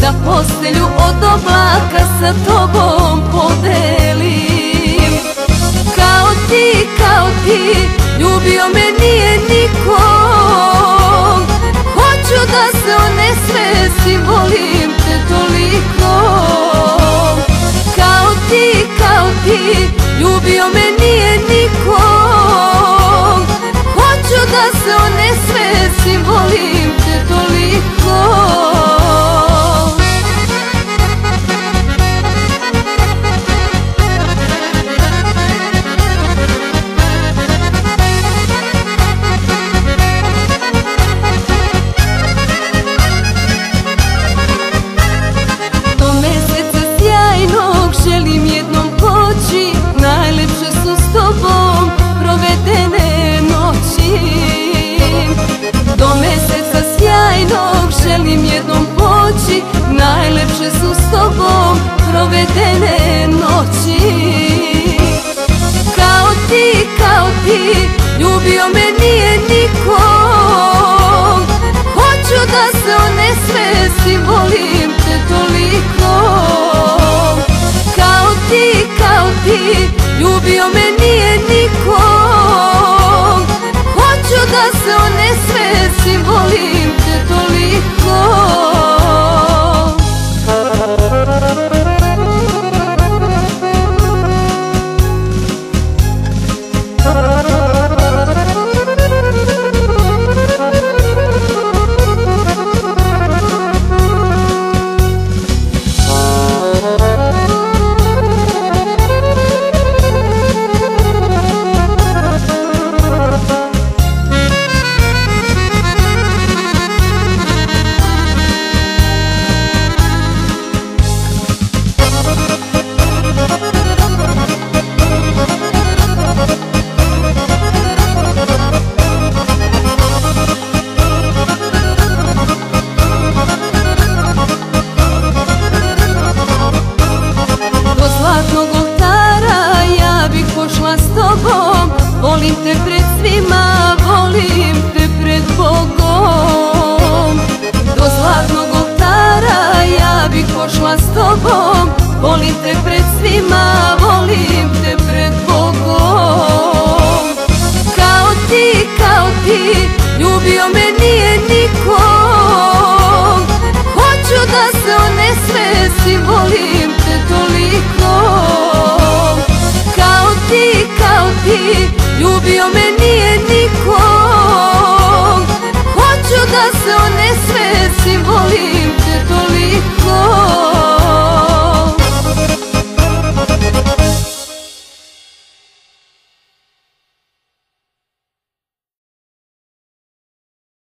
da postelju od oblaka sa tobom podelim. Kao ti, ljubio me nije niko. Hoću da se onesvesim, volim te toliko. Kao ti, ljubio me nije niko. Hoću da se onesvesim, volim te toliko. Najlepše su s tobom provedene noći. Do meseca sjajnog želim jednom poći. Najlepše su s tobom provedene noći. Kao ti, ljubio me nije niko. Hoću da se onesvesim, volim te toliko. Kao ti, ljubio me nije niko. Hoću da se onesvesim, volim te toliko. Volim te pred svima, volim te pred Bogom. Do zlatnog oltara ja bih pošla s tobom. Volim te pred svima, volim te pred Bogom. Kao ti, ljubio me